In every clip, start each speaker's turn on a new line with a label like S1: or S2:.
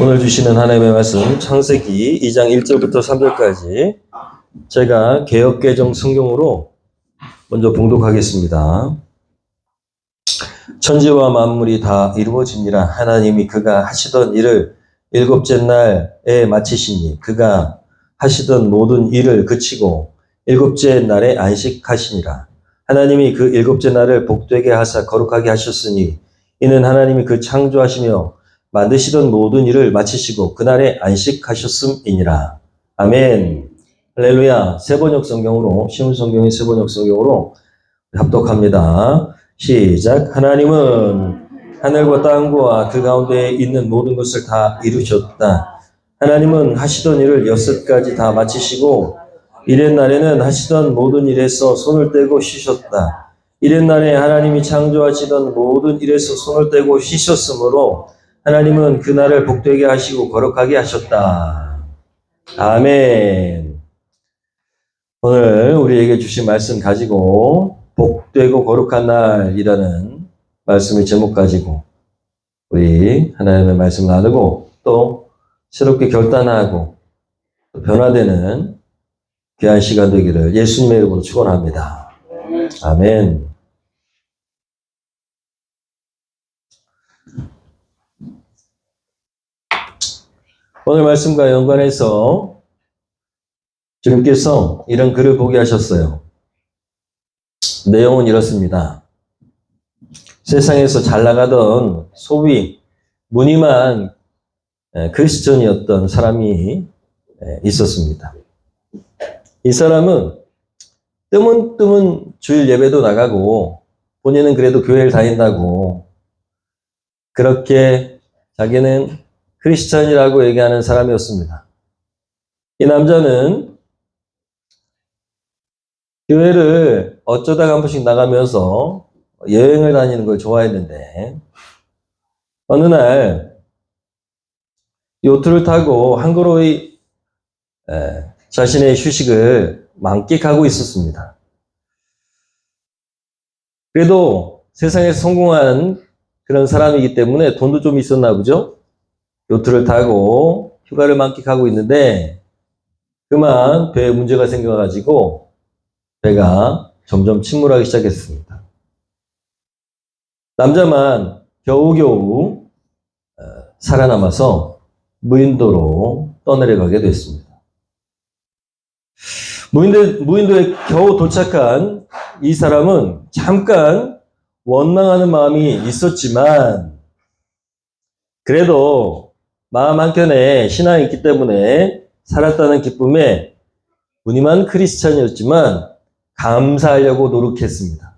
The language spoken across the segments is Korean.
S1: 오늘 주시는 하나님의 말씀 창세기 2장 1절부터 3절까지 제가 개역개정 성경으로 먼저 봉독하겠습니다. 천지와 만물이 다 이루어지니라. 하나님이 그가 하시던 일을 일곱째 날에 마치시니 그가 하시던 모든 일을 그치고 일곱째 날에 안식하시니라. 하나님이 그 일곱째 날을 복되게 하사 거룩하게 하셨으니 이는 하나님이 그 창조하시며 만드시던 모든 일을 마치시고 그날에 안식하셨음이니라. 아멘. 할렐루야. 세번역 성경으로, 쉬운 성경의 세번역 성경으로 합독합니다. 시작. 하나님은 하늘과 땅과 그 가운데에 있는 모든 것을 다 이루셨다. 하나님은 하시던 일을 6가지 다 마치시고 이른 날에는 하시던 모든 일에서 손을 떼고 쉬셨다. 이른 날에 하나님이 창조하시던 모든 일에서 손을 떼고 쉬셨으므로 하나님은 그날을 복되게 하시고 거룩하게 하셨다. 아멘. 오늘 우리에게 주신 말씀 가지고 복되고 거룩한 날이라는 말씀의 제목 가지고 우리 하나님의 말씀 나누고 또 새롭게 결단하고 또 변화되는 귀한 시간 되기를 예수님의 이름으로 축원합니다. 아멘. 오늘 말씀과 연관해서 주님께서 이런 글을 보게 하셨어요. 내용은 이렇습니다. 세상에서 잘 나가던 소위 무늬만 크리스천이었던 사람이 있었습니다. 이 사람은 뜨문뜨문 주일 예배도 나가고 본인은 그래도 교회를 다닌다고 그렇게 자기는 크리스천이라고 얘기하는 사람이었습니다. 이 남자는 교회를 어쩌다가 한 번씩 나가면서 여행을 다니는 걸 좋아했는데 어느 날 요트를 타고 항구로의 자신의 휴식을 만끽하고 있었습니다. 그래도 세상에서 성공한 그런 사람이기 때문에 돈도 좀 있었나 보죠? 요트를 타고 휴가를 만끽하고 있는데 그만 배에 문제가 생겨가지고 배가 점점 침몰하기 시작했습니다. 남자만 겨우겨우 살아남아서 무인도로 떠내려가게 됐습니다. 무인도에 겨우 도착한 이 사람은 잠깐 원망하는 마음이 있었지만 그래도 마음 한켠에 신앙이 있기 때문에 살았다는 기쁨에 무늬만 크리스찬이었지만 감사하려고 노력했습니다.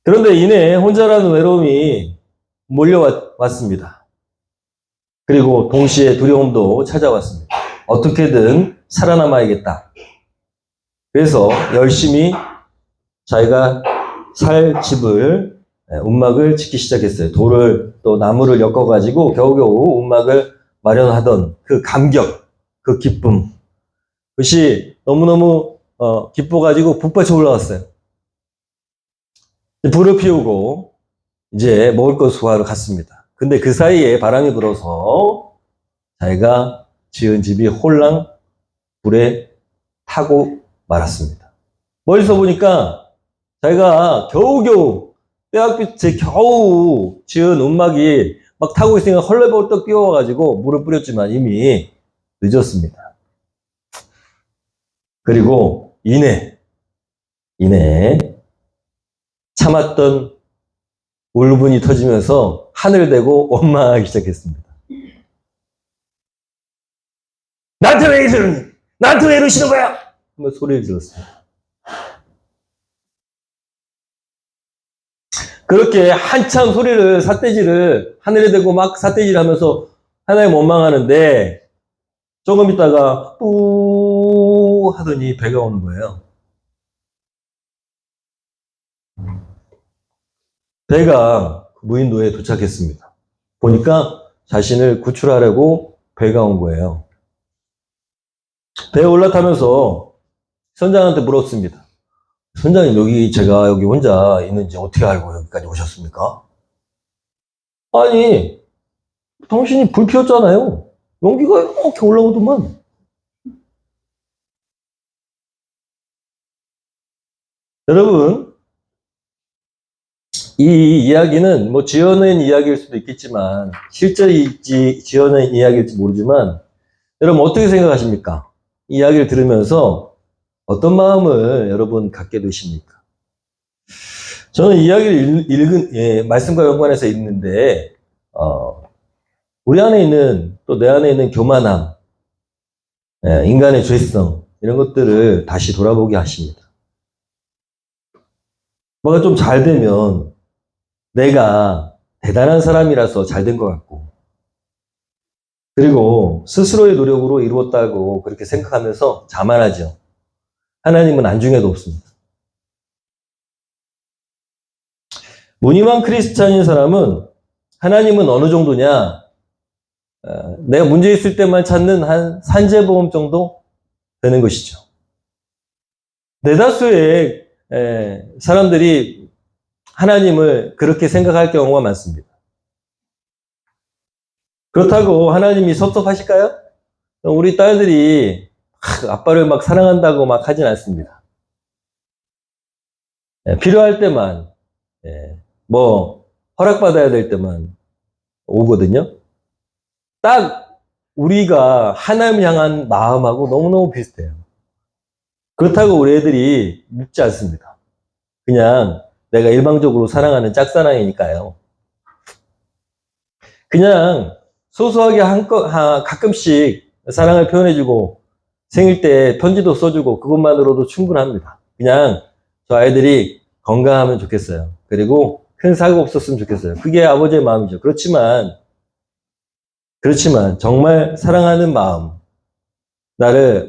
S1: 그런데 이내 혼자라는 외로움이 몰려왔습니다. 그리고 동시에 두려움도 찾아왔습니다. 어떻게든 살아남아야겠다. 그래서 열심히 자기가 살 집을 움막을 짓기 시작했어요. 돌을 또 나무를 엮어가지고 겨우겨우 움막을 마련하던 그 감격, 그 기쁨. 그것이 너무너무 기뻐가지고 북받쳐 올라왔어요. 불을 피우고 이제 먹을 것 구하러 갔습니다. 근데 그 사이에 바람이 불어서 자기가 지은 집이 홀랑 불에 타고 말았습니다. 멀리서 보니까 자기가 겨우겨우 뼈아빛에 겨우 지은 움막이 막 타고 있으니까 헐레벌떡 뛰어와가지고 물을 뿌렸지만 이미 늦었습니다. 그리고 이내 참았던 울분이 터지면서 하늘을 대고 원망하기 시작했습니다. 나한테 왜 이러니? 나한테 왜 이러시는 거야? 한번 소리를 질렀습니다. 그렇게 한참 소리를 삿대질을 하늘에 대고 막 삿대질 하면서 하나님 원망하는데 조금 있다가 뿌 하더니 배가 오는 거예요. 배가 무인도에 도착했습니다. 보니까 자신을 구출하려고 배가 온 거예요. 배에 올라타면서 선장한테 물었습니다. 선장님, 제가 여기 혼자 있는지 어떻게 알고 여기까지 오셨습니까? 아니, 당신이 불 피웠잖아요. 연기가 이렇게 올라오더만. 여러분, 이 이야기는 뭐 지어낸 이야기일 수도 있겠지만, 실제 지어낸 이야기일지 모르지만, 여러분 어떻게 생각하십니까? 이 이야기를 들으면서 어떤 마음을 여러분 갖게 되십니까? 저는 이야기를 말씀과 연관해서 읽는데, 우리 안에 있는, 또 내 안에 있는 교만함, 인간의 죄성, 이런 것들을 다시 돌아보게 하십니다. 뭐가 좀 잘 되면 내가 대단한 사람이라서 잘 된 것 같고, 그리고 스스로의 노력으로 이루었다고 그렇게 생각하면서 자만하죠. 하나님은 안중에도 없습니다. 무늬만 크리스찬인 사람은 하나님은 어느 정도냐? 내가 문제 있을 때만 찾는 한 산재보험 정도 되는 것이죠. 대다수의 사람들이 하나님을 그렇게 생각할 경우가 많습니다. 그렇다고 하나님이 섭섭하실까요? 우리 딸들이 아빠를 막 사랑한다고 막 하진 않습니다. 필요할 때만, 뭐 허락받아야 될 때만 오거든요. 딱 우리가 하나님 향한 마음하고 너무너무 비슷해요. 그렇다고 우리 애들이 묻지 않습니다. 그냥 내가 일방적으로 사랑하는 짝사랑이니까요. 그냥 소소하게 가끔씩 사랑을 표현해주고 생일 때 편지도 써주고 그것만으로도 충분합니다. 그냥 저 아이들이 건강하면 좋겠어요. 그리고 큰 사고 없었으면 좋겠어요. 그게 아버지의 마음이죠. 그렇지만 정말 사랑하는 마음,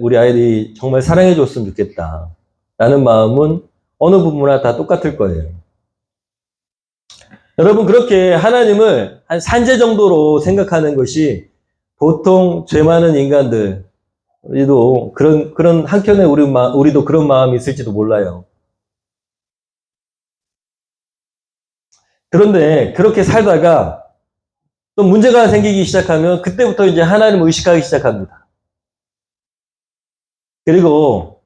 S1: 우리 아이들이 정말 사랑해 줬으면 좋겠다 라는 마음은 어느 부분이나 다 똑같을 거예요. 여러분, 그렇게 하나님을 한 산재 정도로 생각하는 것이 보통 죄 많은 인간들, 우리도 그런 한켠에 우리도 그런 마음이 있을지도 몰라요. 그런데 그렇게 살다가 또 문제가 생기기 시작하면 그때부터 이제 하나님을 의식하기 시작합니다. 그리고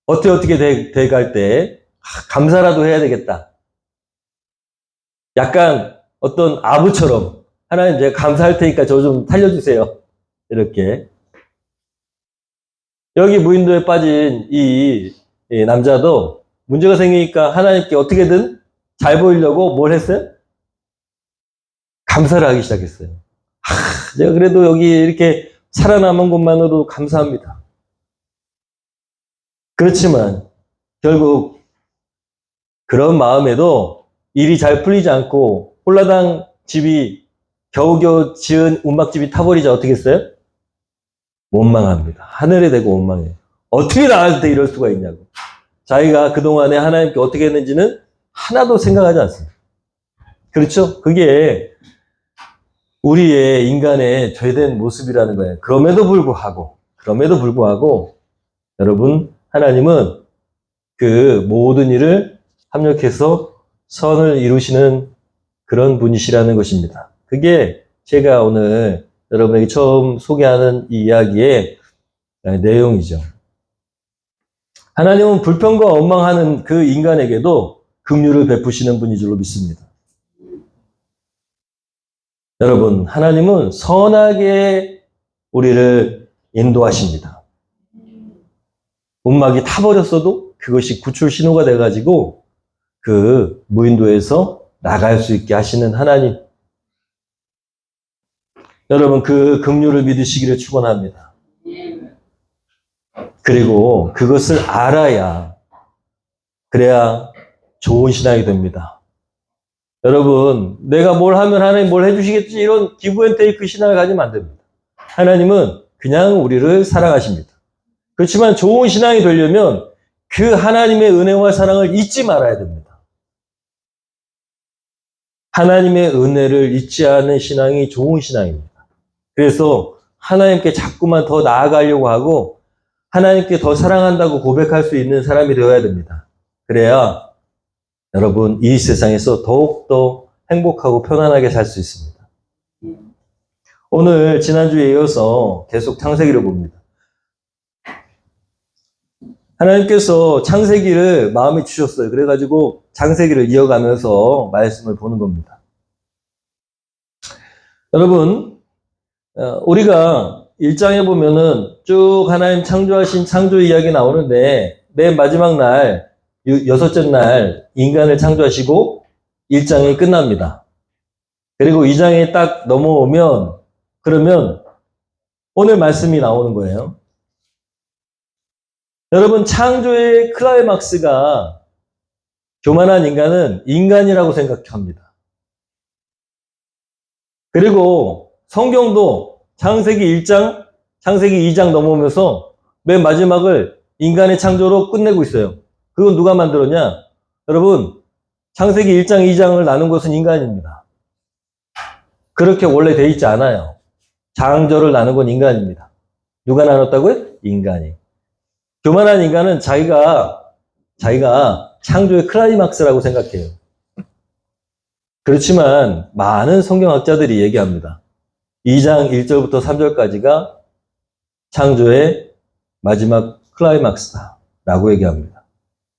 S1: 어떻게 돼갈 때 감사라도 해야 되겠다. 약간 어떤 아부처럼 하나님 제가 감사할 테니까 저 좀 살려주세요. 이렇게. 여기 무인도에 빠진 이 남자도 문제가 생기니까 하나님께 어떻게든 잘 보이려고 뭘 했어요? 감사를 하기 시작했어요. 제가 그래도 여기 이렇게 살아남은 것만으로도 감사합니다. 그렇지만 결국 그런 마음에도 일이 잘 풀리지 않고 홀라당 집이 겨우겨우 지은 운막집이 타버리자 어떻게 했어요? 원망합니다. 하늘에 대고 원망해요. 어떻게 나한테 이럴 수가 있냐고. 자기가 그동안에 하나님께 어떻게 했는지는 하나도 생각하지 않습니다. 그렇죠? 그게 우리의 인간의 죄된 모습이라는 거예요. 그럼에도 불구하고 여러분, 하나님은 그 모든 일을 합력해서 선을 이루시는 그런 분이시라는 것입니다. 그게 제가 오늘 여러분에게 처음 소개하는 이 이야기의 내용이죠. 하나님은 불평과 원망하는 그 인간에게도 긍휼을 베푸시는 분인 줄로 믿습니다. 여러분, 하나님은 선하게 우리를 인도하십니다. 운막이 타버렸어도 그것이 구출 신호가 돼가지고 그 무인도에서 나갈 수 있게 하시는 하나님. 여러분, 그 긍휼을 믿으시기를 축원합니다. 그리고 그것을 그래야 좋은 신앙이 됩니다. 여러분, 내가 뭘 하면 하나님 뭘 해주시겠지 이런 기브앤테이크 신앙을 가지면 안 됩니다. 하나님은 그냥 우리를 사랑하십니다. 그렇지만 좋은 신앙이 되려면 그 하나님의 은혜와 사랑을 잊지 말아야 됩니다. 하나님의 은혜를 잊지 않은 신앙이 좋은 신앙입니다. 그래서 하나님께 자꾸만 더 나아가려고 하고 하나님께 더 사랑한다고 고백할 수 있는 사람이 되어야 됩니다. 그래야 여러분 이 세상에서 더욱더 행복하고 편안하게 살 수 있습니다. 오늘 지난주에 이어서 계속 창세기를 봅니다. 하나님께서 창세기를 마음에 주셨어요. 그래가지고 창세기를 이어가면서 말씀을 보는 겁니다. 여러분, 우리가 1장에 보면은 쭉 하나님 창조하신 창조 이야기 나오는데 맨 마지막 날, 여섯째 날 인간을 창조하시고 1장이 끝납니다. 그리고 2장에 딱 넘어오면 그러면 오늘 말씀이 나오는 거예요. 여러분, 창조의 클라이막스가 교만한 인간은 인간이라고 생각합니다. 그리고 성경도 창세기 1장, 창세기 2장 넘어오면서 맨 마지막을 인간의 창조로 끝내고 있어요. 그건 누가 만들었냐? 여러분, 창세기 1장, 2장을 나눈 것은 인간입니다. 그렇게 원래 돼 있지 않아요. 창조를 나눈 건 인간입니다. 누가 나눴다고요? 인간이. 교만한 인간은 자기가 창조의 클라이막스라고 생각해요. 그렇지만 많은 성경학자들이 얘기합니다. 2장 1절부터 3절까지가 창조의 마지막 클라이막스다 라고 얘기합니다.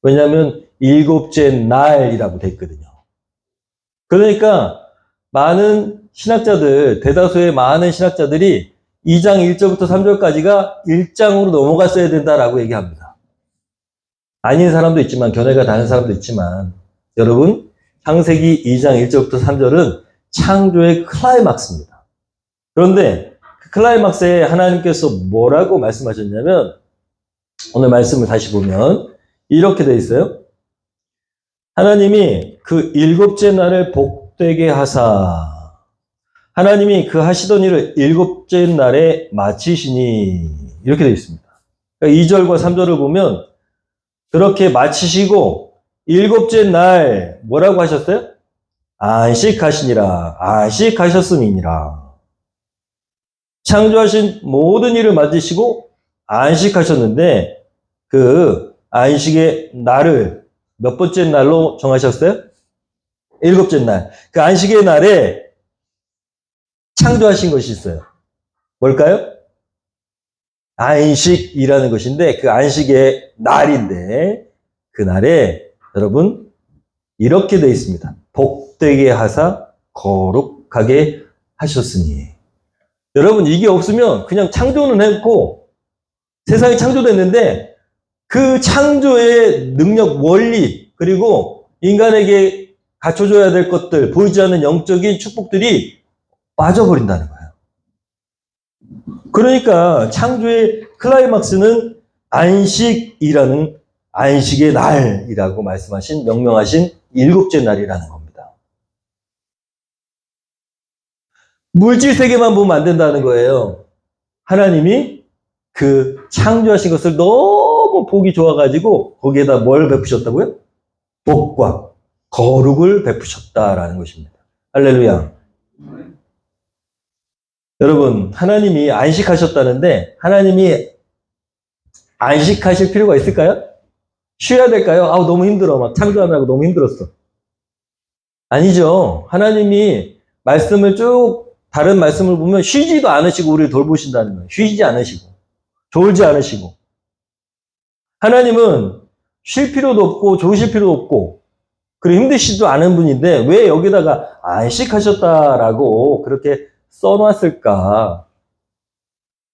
S1: 왜냐하면 일곱째 날이라고 돼 있거든요. 그러니까 많은 신학자들, 대다수의 많은 신학자들이 2장 1절부터 3절까지가 1장으로 넘어갔어야 된다라고 얘기합니다. 아닌 사람도 있지만, 견해가 다른 사람도 있지만, 여러분, 창세기 2장 1절부터 3절은 창조의 클라이막스입니다. 그런데 그 클라이막스에 하나님께서 뭐라고 말씀하셨냐면, 오늘 말씀을 다시 보면 이렇게 돼 있어요. 하나님이 그 일곱째 날을 복되게 하사, 하나님이 그 하시던 일을 일곱째 날에 마치시니, 이렇게 되어 있습니다. 그러니까 2절과 3절을 보면 그렇게 마치시고 일곱째 날 뭐라고 하셨어요? 안식하시니라, 안식하셨음이니라. 창조하신 모든 일을 마치시고 안식하셨는데 그 안식의 날을 몇 번째 날로 정하셨어요? 일곱째 날. 그 안식의 날에 창조하신 것이 있어요. 뭘까요? 안식이라는 것인데 그 안식의 날인데 그 날에 여러분 이렇게 되어 있습니다. 복되게 하사 거룩하게 하셨으니. 여러분 이게 없으면 그냥 창조는 했고 세상이 창조됐는데 그 창조의 능력, 원리 그리고 인간에게 갖춰줘야 될 것들, 보이지 않는 영적인 축복들이 빠져버린다는 거예요. 그러니까 창조의 클라이막스는 안식이라는 안식의 날이라고 말씀하신 명명하신 일곱째 날이라는 겁니다. 물질 세계만 보면 안 된다는 거예요. 하나님이 그 창조하신 것을 너무 보기 좋아가지고 거기에다 뭘 베푸셨다고요? 복과 거룩을 베푸셨다라는 것입니다. 할렐루야. 여러분, 하나님이 안식하셨다는데 하나님이 안식하실 필요가 있을까요? 쉬어야 될까요? 아우 너무 힘들어. 막 창조하느라고 너무 힘들었어. 아니죠. 하나님이 말씀을 쭉 다른 말씀을 보면 쉬지도 않으시고 우리를 돌보신다는 거예요. 쉬지 않으시고 졸지 않으시고. 하나님은 쉴 필요도 없고 좋으실 필요도 없고 그리고 힘드시지도 않은 분인데 왜 여기다가 안식하셨다라고 그렇게 써놨을까?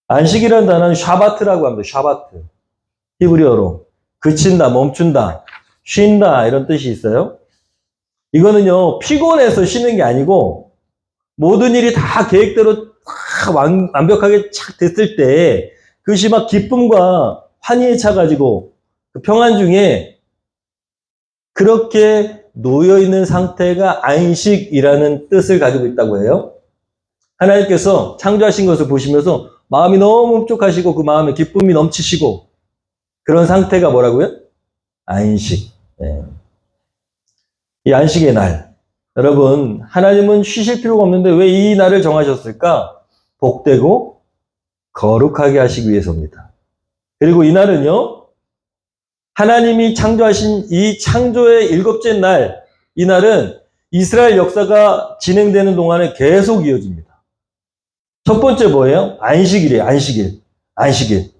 S1: 안식이라는 단어는 샤바트라고 합니다. 샤바트. 히브리어로. 그친다, 멈춘다, 쉰다 이런 뜻이 있어요. 이거는요. 피곤해서 쉬는 게 아니고 모든 일이 다 계획대로 다 완벽하게 착 됐을 때 그것이 막 기쁨과 환희에 차가지고 그 평안 중에 그렇게 놓여있는 상태가 안식이라는 뜻을 가지고 있다고 해요. 하나님께서 창조하신 것을 보시면서 마음이 너무 흡족하시고 그 마음에 기쁨이 넘치시고 그런 상태가 뭐라고요? 안식. 네. 이 안식의 날. 여러분, 하나님은 쉬실 필요가 없는데 왜 이 날을 정하셨을까? 복되고 거룩하게 하시기 위해서입니다. 그리고 이 날은요, 하나님이 창조하신 이 창조의 일곱째 날, 이 날은 이스라엘 역사가 진행되는 동안에 계속 이어집니다. 첫 번째 뭐예요? 안식일이에요. 안식일. 안식일.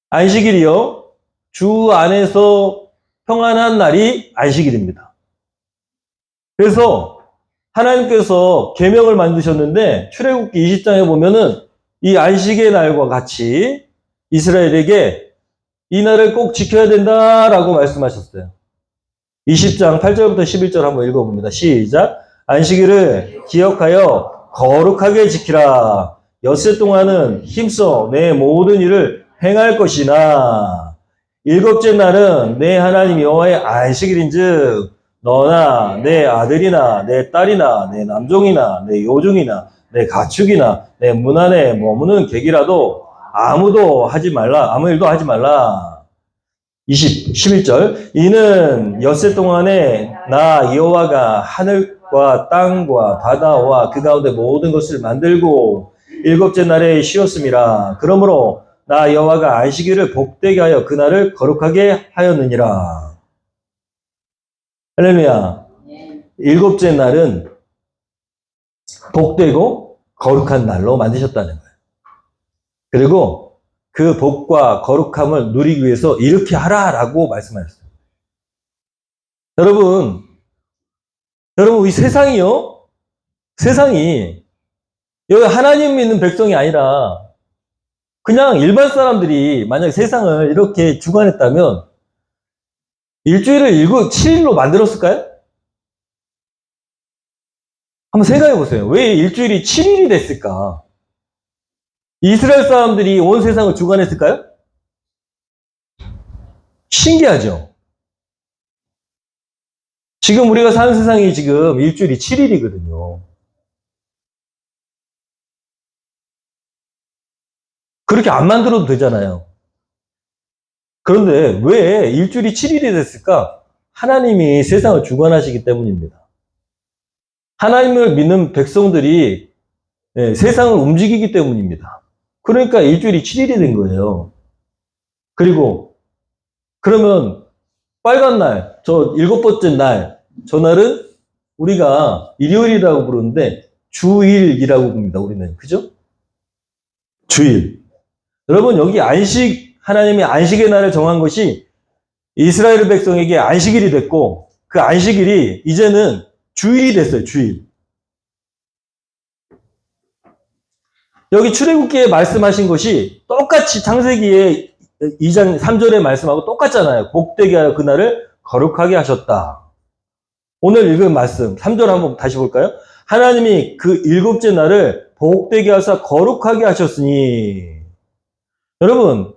S1: 안식일이요. 주 안에서 평안한 날이 안식일입니다. 그래서 하나님께서 계명을 만드셨는데 출애굽기 20장에 보면은 이 안식의 날과 같이 이스라엘에게 이 날을 꼭 지켜야 된다라고 말씀하셨어요. 20장 8절부터 11절 한번 읽어봅니다. 시작. 안식일을 기억하여 거룩하게 지키라. 엿새 동안은 힘써 내 모든 일을 행할 것이나 일곱째 날은 내 하나님 여호와의 안식일인즉 너나 내 아들이나 내 딸이나 내 남종이나 내 여종이나 내 가축이나 내 문 안에 머무는 객이라도 아무도 하지 말라. 아무 일도 하지 말라. 11절. 이는 엿새 동안에 나 여호와가 하늘과 땅과 바다와 그 가운데 모든 것을 만들고 일곱째 날에 쉬었음이라. 그러므로 나 여호와가 안식일을 복되게 하여 그날을 거룩하게 하였느니라. 할렐루야. 일곱째 날은 복되고 거룩한 날로 만드셨다는 거예요. 그리고 그 복과 거룩함을 누리기 위해서 이렇게 하라라고 말씀하셨어요. 여러분, 이 세상이요? 세상이 여기 하나님 믿는 백성이 아니라 그냥 일반 사람들이 만약에 세상을 이렇게 주관했다면 일주일을 7일로 만들었을까요? 한번 생각해 보세요. 왜 일주일이 7일이 됐을까? 이스라엘 사람들이 온 세상을 주관했을까요? 신기하죠? 지금 우리가 사는 세상이 지금 일주일이 7일이거든요. 그렇게 안 만들어도 되잖아요. 그런데 왜 일주일이 7일이 됐을까? 하나님이 세상을 주관하시기 때문입니다. 하나님을 믿는 백성들이 세상을 움직이기 때문입니다. 그러니까 일주일이 7일이 된 거예요. 그리고 그러면 빨간 날, 저 7번째 날, 저 날은 우리가 일요일이라고 부르는데 주일이라고 부릅니다. 우리는. 그죠? 주일. 여러분 여기 하나님이 안식의 날을 정한 것이 이스라엘 백성에게 안식일이 됐고 그 안식일이 이제는 주일이 됐어요. 주일. 여기 출애굽기에 말씀하신 것이 똑같이 창세기에 2장 3절에 말씀하고 똑같잖아요. 복되게 하여 그날을 거룩하게 하셨다. 오늘 읽은 말씀 3절 한번 다시 볼까요? 하나님이 그 일곱째 날을 복되게 하사 거룩하게 하셨으니 여러분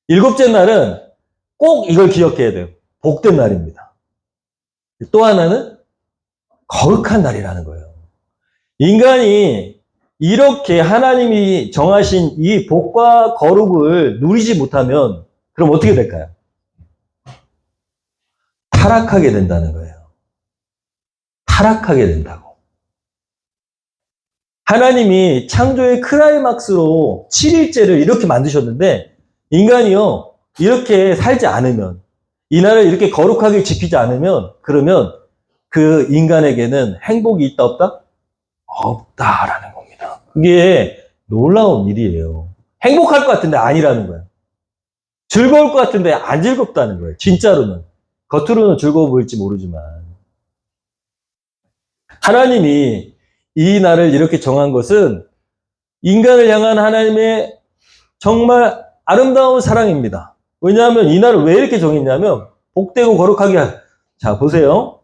S1: 일곱째 날은 꼭 이걸 기억해야 돼요. 복된 날입니다. 또 하나는 거룩한 날이라는 거예요. 인간이 이렇게 하나님이 정하신 이 복과 거룩을 누리지 못하면 그럼 어떻게 될까요? 타락하게 된다는 거예요. 타락하게 된다고. 하나님이 창조의 클라이막스로 7일째를 이렇게 만드셨는데 인간이요 이렇게 살지 않으면 이 날을 이렇게 거룩하게 지키지 않으면 그러면 그 인간에게는 행복이 있다 없다? 없다라는 겁니다. 그게 놀라운 일이에요. 행복할 것 같은데 아니라는 거예요. 즐거울 것 같은데 안 즐겁다는 거예요. 진짜로는. 겉으로는 즐거워 보일지 모르지만 하나님이 이 날을 이렇게 정한 것은 인간을 향한 하나님의 정말 아름다운 사랑입니다. 왜냐하면 이 날을 왜 이렇게 정했냐면 복되고 거룩하게 자 보세요.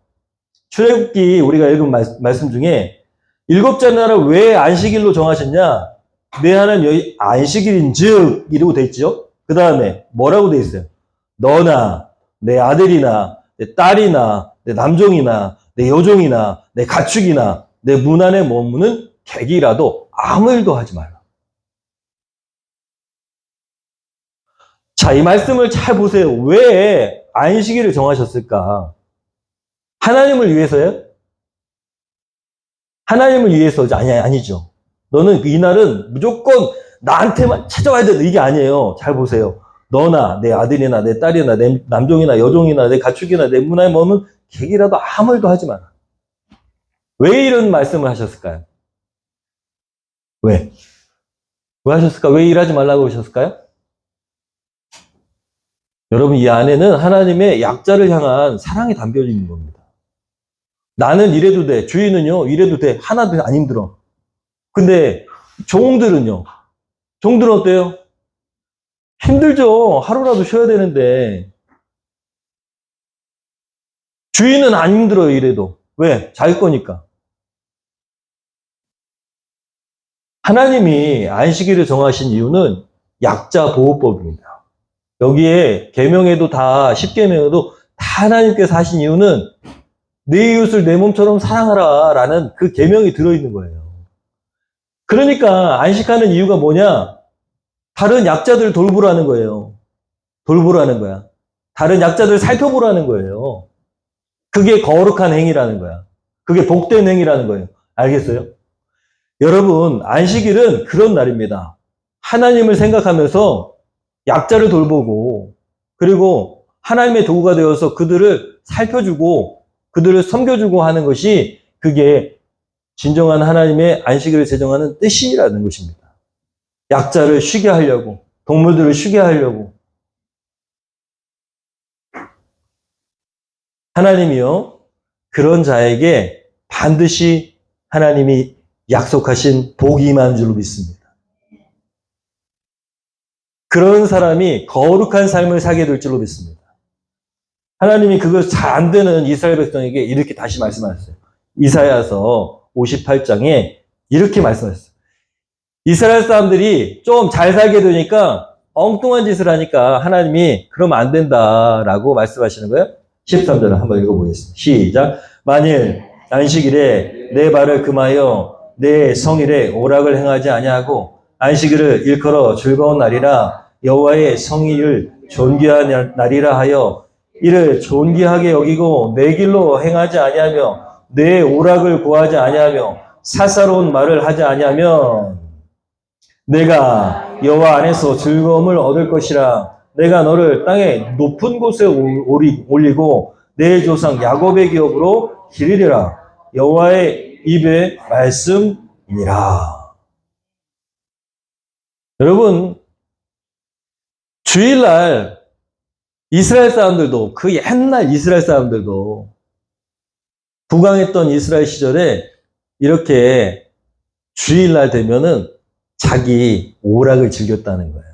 S1: 출애굽기 우리가 읽은 말씀 중에 일곱째 날을 왜 안식일로 정하셨냐? 내 하나님 여기 안식일인즉 이러고 돼 있죠. 그 다음에 뭐라고 돼 있어요? 너나 내 아들이나 내 딸이나 내 남종이나 내 여종이나 내 가축이나 내 문 안에 머무는 객이라도 아무 일도 하지 말라. 자, 이 말씀을 잘 보세요. 왜 안식일을 정하셨을까? 하나님을 위해서요? 하나님을 위해서죠? 아니죠. 너는 이 날은 무조건 나한테만 찾아와야 된다. 이게 아니에요. 잘 보세요. 너나 내 아들이나 내 딸이나 내 남종이나 여종이나 내 가축이나 내 문화에 머문 객이라도 아무 일도 하지 마라. 왜 이런 말씀을 하셨을까요? 왜? 왜 하셨을까? 왜 일하지 말라고 하셨을까요? 여러분, 이 안에는 하나님의 약자를 향한 사랑이 담겨 있는 겁니다. 나는 이래도 돼. 주인은요, 이래도 돼. 하나도 안 힘들어. 근데 종들은요? 종들은 어때요? 힘들죠. 하루라도 쉬어야 되는데. 주인은 안 힘들어요, 이래도. 왜? 자기 거니까. 하나님이 안식일을 정하신 이유는 약자 보호법입니다. 여기에 계명에도 다 10계명에도 다 하나님께서 하신 이유는 내 이웃을 내 몸처럼 사랑하라 라는 그 계명이 들어있는 거예요. 그러니까 안식하는 이유가 뭐냐? 다른 약자들 돌보라는 거예요. 돌보라는 거야. 다른 약자들 살펴보라는 거예요. 그게 거룩한 행위라는 거야. 그게 복된 행위라는 거예요. 알겠어요? 여러분, 안식일은 그런 날입니다. 하나님을 생각하면서 약자를 돌보고, 그리고 하나님의 도구가 되어서 그들을 살펴주고, 그들을 섬겨주고 하는 것이 그게 진정한 하나님의 안식일을 제정하는 뜻이라는 것입니다. 약자를 쉬게 하려고, 동물들을 쉬게 하려고. 하나님이요, 그런 자에게 반드시 하나님이 약속하신 복이 임하는 줄로 믿습니다. 그런 사람이 거룩한 삶을 살게 될 줄로 믿습니다. 하나님이 그걸 잘 안 되는 이스라엘 백성에게 이렇게 다시 말씀하셨어요. 이사야서 58장에 이렇게 말씀하셨어요. 이스라엘 사람들이 좀 잘 살게 되니까 엉뚱한 짓을 하니까 하나님이 그러면 안 된다라고 말씀하시는 거예요. 13절을 한번 읽어보겠습니다. 시작. 만일 안식일에 내 발을 금하여 내 성일에 오락을 행하지 아니하고 안식일을 일컬어 즐거운 날이라 여호와의 성일을 존귀한 날이라 하여 이를 존귀하게 여기고 내 길로 행하지 아니하며 내 오락을 구하지 아니하며 사사로운 말을 하지 아니하면 내가 여호와 안에서 즐거움을 얻을 것이라. 내가 너를 땅의 높은 곳에 올리고 내 조상 야곱의 기업으로 기르리라. 여호와의 입의 말씀이니라. 여러분, 주일날 이스라엘 사람들도, 그 옛날 이스라엘 사람들도 부강했던 이스라엘 시절에 이렇게 주일날 되면은 자기 오락을 즐겼다는 거예요.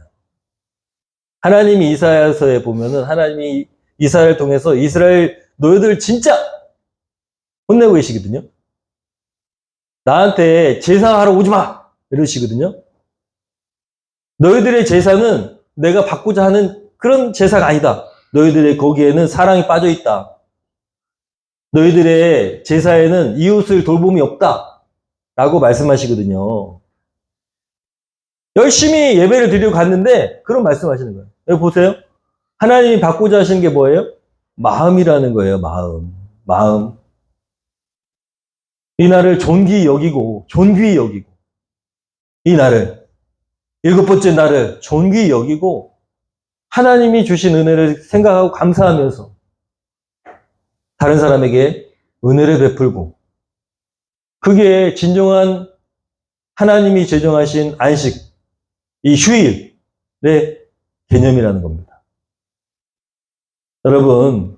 S1: 하나님이 이사야서에 보면은 하나님이 이사야를 통해서 이스라엘 너희들 진짜 혼내고 계시거든요. 나한테 제사하러 오지 마! 이러시거든요. 너희들의 제사는 내가 받고자 하는 그런 제사가 아니다. 너희들의 거기에는 사랑이 빠져 있다. 너희들의 제사에는 이웃을 돌봄이 없다. 라고 말씀하시거든요. 열심히 예배를 드리고 갔는데 그런 말씀하시는 거예요. 여기 보세요. 하나님이 받고자 하시는 게 뭐예요? 마음이라는 거예요. 마음. 이 날을 존귀히 여기고 이 날을 일곱 번째 날을 존귀히 여기고 하나님이 주신 은혜를 생각하고 감사하면서 다른 사람에게 은혜를 베풀고 그게 진정한 하나님이 제정하신 안식, 이 휴일의 개념이라는 겁니다. 여러분,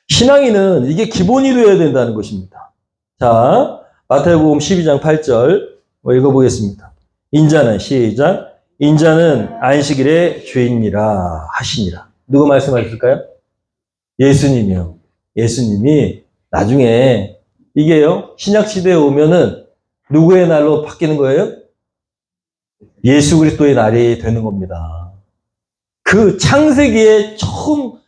S1: 신앙인은 이게 기본이 되어야 된다는 것입니다. 자, 마태복음 12장 8절 읽어보겠습니다. 인자는 시작. 인자는 안식일의 주인이라 하시니라. 누가 말씀하셨을까요? 예수님이요. 예수님이 나중에 이게요, 신약시대에 오면은 누구의 날로 바뀌는 거예요? 예수 그리스도의 날이 되는 겁니다. 그 창세기에 처음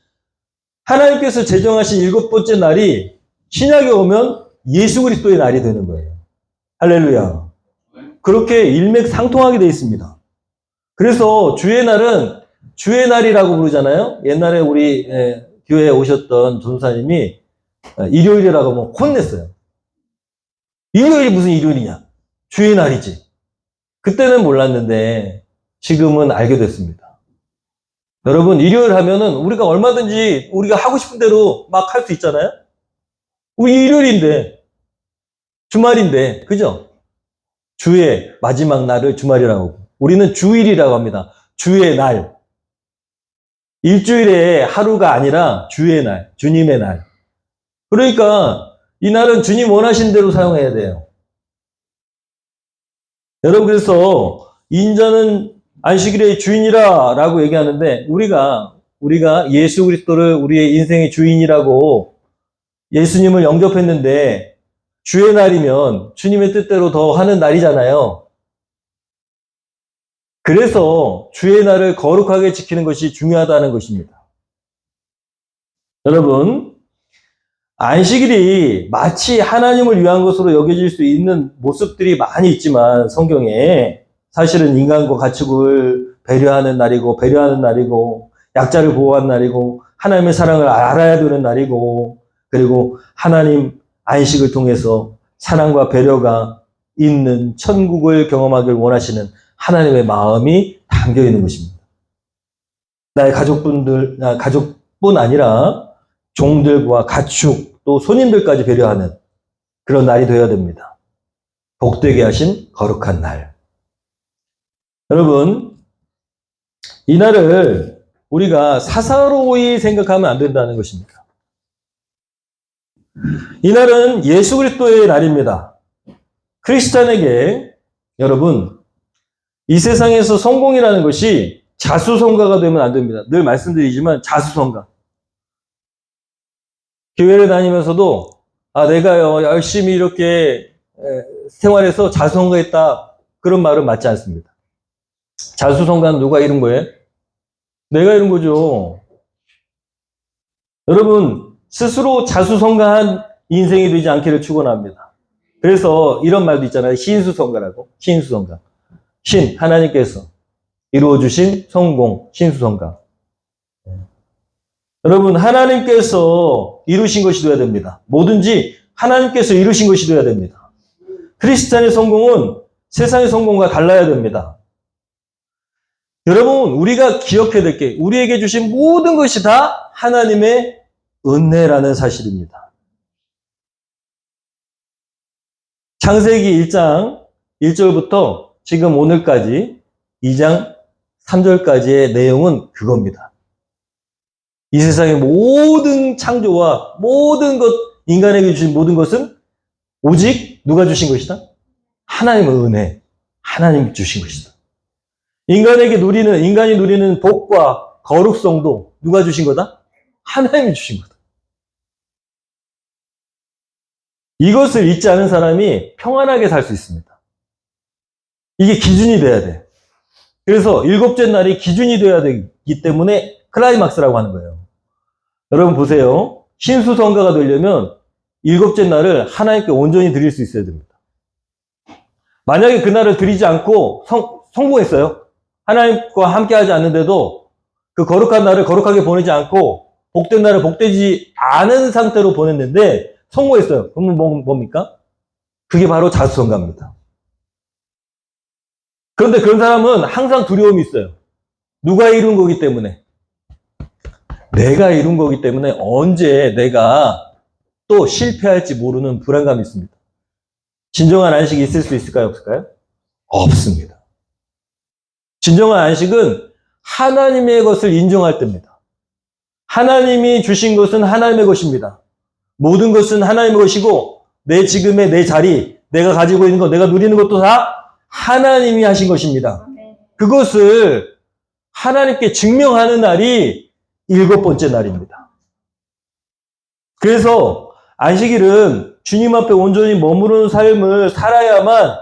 S1: 하나님께서 제정하신 일곱 번째 날이 신약에 오면 예수 그리스도의 날이 되는 거예요. 할렐루야. 그렇게 일맥상통하게 되어 있습니다. 그래서 주의 날은 주의 날이라고 부르잖아요. 옛날에 우리 교회에 오셨던 전사님이 일요일이라고 뭐 혼냈어요. 일요일이 무슨 일요일이냐? 주의 날이지. 그때는 몰랐는데 지금은 알게 됐습니다. 여러분, 일요일 하면은 우리가 얼마든지 우리가 하고 싶은 대로 막 할 수 있잖아요? 우리 일요일인데, 주말인데, 그죠? 주의 마지막 날을 주말이라고 하고, 우리는 주일이라고 합니다. 주의 날. 일주일의 하루가 아니라 주의 날, 주님의 날. 그러니까 이 날은 주님 원하신 대로 사용해야 돼요. 여러분, 그래서 인자는 안식일의 주인이라 라고 얘기하는데, 우리가 예수 그리스도를 우리의 인생의 주인이라고 예수님을 영접했는데, 주의 날이면 주님의 뜻대로 더 하는 날이잖아요. 그래서 주의 날을 거룩하게 지키는 것이 중요하다는 것입니다. 여러분, 안식일이 마치 하나님을 위한 것으로 여겨질 수 있는 모습들이 많이 있지만 성경에 사실은 인간과 가축을 배려하는 날이고 약자를 보호하는 날이고 하나님의 사랑을 알아야 되는 날이고 그리고 하나님 안식을 통해서 사랑과 배려가 있는 천국을 경험하길 원하시는 하나님의 마음이 담겨 있는 것입니다. 나의 가족뿐 아니라 종들과 가축 또 손님들까지 배려하는 그런 날이 되어야 됩니다. 복되게 하신 거룩한 날. 여러분, 이 날을 우리가 사사로이 생각하면 안 된다는 것입니다. 이 날은 예수 그리스도의 날입니다. 크리스찬에게 여러분, 이 세상에서 성공이라는 것이 자수성가가 되면 안 됩니다. 늘 말씀드리지만 자수성가. 교회를 다니면서도 내가 열심히 이렇게 생활해서 자수성가했다 그런 말은 맞지 않습니다. 자수성가는 누가 이룬 거예요? 내가 이룬 거죠. 여러분 스스로 자수성가한 인생이 되지 않기를 축원합니다. 그래서 이런 말도 있잖아요. 신수성가라고. 신수성가. 신 하나님께서 이루어주신 성공 신수성가. 여러분 하나님께서 이루신 것이 되어야 됩니다. 뭐든지 하나님께서 이루신 것이 되어야 됩니다. 크리스찬의 성공은 세상의 성공과 달라야 됩니다. 여러분 우리가 기억해야 될 게 우리에게 주신 모든 것이 다 하나님의 은혜라는 사실입니다. 창세기 1장 1절부터 지금 오늘까지 2장 3절까지의 내용은 그겁니다. 이 세상의 모든 창조와 모든 것, 인간에게 주신 모든 것은 오직 누가 주신 것이다? 하나님의 은혜, 하나님이 주신 것이다. 인간이 누리는 복과 거룩성도 누가 주신 거다? 하나님이 주신 거다. 이것을 잊지 않은 사람이 평안하게 살 수 있습니다. 이게 기준이 돼야 돼. 그래서 일곱째 날이 기준이 돼야 되기 때문에 클라이막스라고 하는 거예요. 여러분 보세요. 신수성가가 되려면 일곱째 날을 하나님께 온전히 드릴 수 있어야 됩니다. 만약에 그날을 드리지 않고 성공했어요. 하나님과 함께 하지 않는데도 그 거룩한 날을 거룩하게 보내지 않고 복된 날을 복되지 않은 상태로 보냈는데 성공했어요. 그러면 뭡니까? 그게 바로 자수성가입니다. 그런데 그런 사람은 항상 두려움이 있어요. 누가 이룬 거기 때문에. 내가 이룬 거기 때문에 언제 내가 또 실패할지 모르는 불안감이 있습니다. 진정한 안식이 있을 수 있을까요? 없을까요? 없습니다. 진정한 안식은 하나님의 것을 인정할 때입니다. 하나님이 주신 것은 하나님의 것입니다. 모든 것은 하나님의 것이고 내 지금의 내 자리, 내가 가지고 있는 것, 내가 누리는 것도 다 하나님이 하신 것입니다. 그것을 하나님께 증명하는 날이 일곱 번째 날입니다. 그래서 안식일은 주님 앞에 온전히 머무르는 삶을 살아야만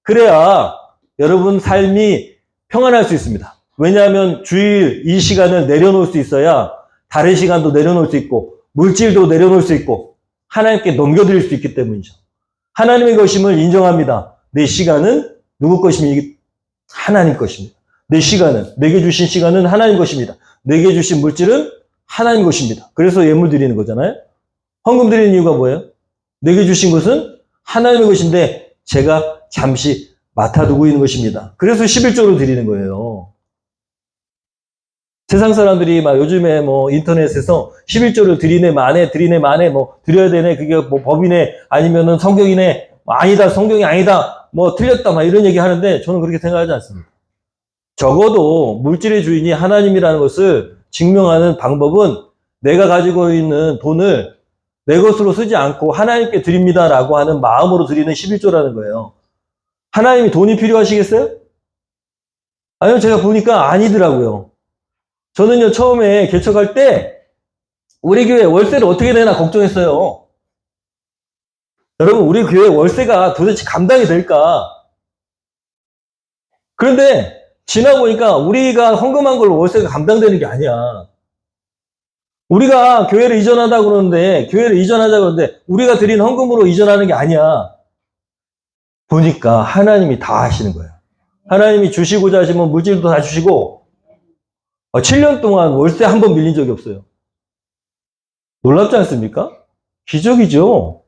S1: 그래야 여러분 삶이 평안할 수 있습니다. 왜냐하면 주일 이 시간을 내려놓을 수 있어야 다른 시간도 내려놓을 수 있고 물질도 내려놓을 수 있고 하나님께 넘겨드릴 수 있기 때문이죠. 하나님의 것임을 인정합니다. 내 시간은 누구 것입니까? 하나님 것입니다. 내 시간은, 내게 주신 시간은 하나님 것입니다. 내게 주신 물질은 하나님 것입니다. 그래서 예물 드리는 거잖아요. 헌금 드리는 이유가 뭐예요? 내게 주신 것은 하나님의 것인데 제가 잠시 맡아두고 있는 것입니다. 그래서 11조로 드리는 거예요. 세상 사람들이 막 요즘에 뭐 인터넷에서 11조를 드리네 마네 뭐 드려야 되네 그게 뭐 법이네 아니면은 성경이네 아니다 성경이 아니다 뭐 틀렸다 막 이런 얘기 하는데 저는 그렇게 생각하지 않습니다. 적어도 물질의 주인이 하나님이라는 것을 증명하는 방법은 내가 가지고 있는 돈을 내 것으로 쓰지 않고 하나님께 드립니다라고 하는 마음으로 드리는 11조라는 거예요. 하나님이 돈이 필요하시겠어요? 아니요, 제가 보니까 아니더라고요. 저는요, 처음에 개척할 때 우리 교회 월세를 어떻게 내나 걱정했어요. 여러분, 우리 교회 월세가 도대체 감당이 될까? 그런데 지나 보니까 우리가 헌금한 걸로 월세가 감당되는 게 아니야. 우리가 교회를 이전하다 그러는데, 교회를 이전하자 그러는데, 우리가 드린 헌금으로 이전하는 게 아니야. 보니까 하나님이 다 하시는 거예요. 하나님이 주시고자 하시면 물질도 다 주시고, 7년 동안 월세 한 번 밀린 적이 없어요. 놀랍지 않습니까? 기적이죠.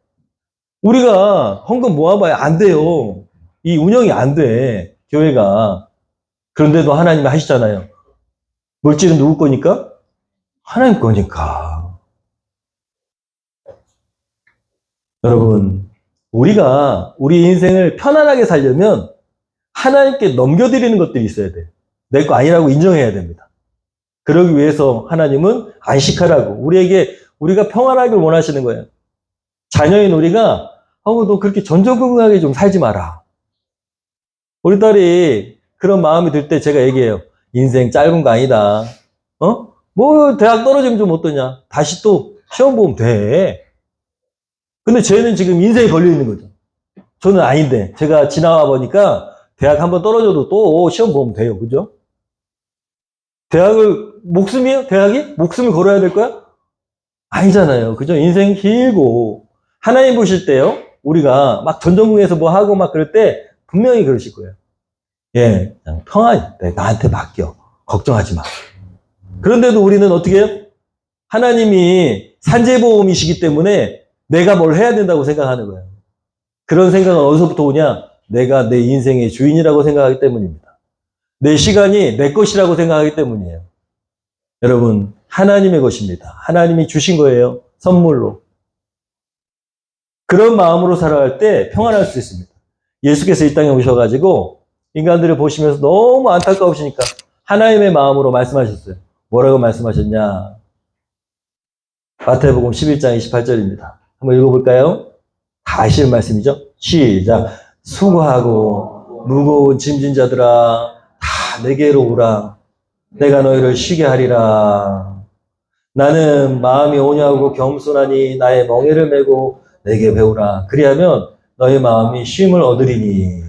S1: 우리가 헌금 모아봐야 안 돼요. 이 운영이 안 돼. 교회가. 그런데도 하나님이 하시잖아요. 물질은 누구 거니까? 하나님 거니까. 여러분, 우리가 우리 인생을 편안하게 살려면 하나님께 넘겨드리는 것들이 있어야 돼요. 내 거 아니라고 인정해야 됩니다. 그러기 위해서 하나님은 안식하라고 우리가 평안하길 원하시는 거예요. 자녀인 우리가 너 그렇게 전전긍긍하게 좀 살지 마라. 우리 딸이 그런 마음이 들 때 제가 얘기해요. 인생 짧은 거 아니다. 뭐 대학 떨어지면 좀 어떠냐. 다시 또 시험 보면 돼. 근데 쟤는 지금 인생이 걸려 있는 거죠. 저는 아닌데 제가 지나와 보니까 대학 한번 떨어져도 또 시험 보면 돼요. 그죠? 대학을 목숨이에요? 대학이? 목숨을 걸어야 될 거야? 아니잖아요. 그죠? 인생 길고 하나님 보실 때요. 우리가 막 전전긍긍해서 뭐 하고 막 그럴 때 분명히 그러실 거예요. 예, 그냥 평안히 나한테 맡겨. 걱정하지 마. 그런데도 우리는 어떻게 해요? 하나님이 산재보험이시기 때문에 내가 뭘 해야 된다고 생각하는 거예요. 그런 생각은 어디서부터 오냐? 내가 내 인생의 주인이라고 생각하기 때문입니다. 내 시간이 내 것이라고 생각하기 때문이에요. 여러분, 하나님의 것입니다. 하나님이 주신 거예요. 선물로. 그런 마음으로 살아갈 때 평안할 수 있습니다. 예수께서 이 땅에 오셔가지고 인간들을 보시면서 너무 안타까우시니까 하나님의 마음으로 말씀하셨어요. 뭐라고 말씀하셨냐? 마태복음 11장 28절입니다. 한번 읽어볼까요? 다 아시는 말씀이죠? 시작. 수고하고 무거운 짐진 자들아 다 내게로 오라. 내가 너희를 쉬게 하리라. 나는 마음이 온유하고 겸손하니 나의 멍에를 메고 내게 배우라. 그리하면 너희 마음이 쉼을 얻으리니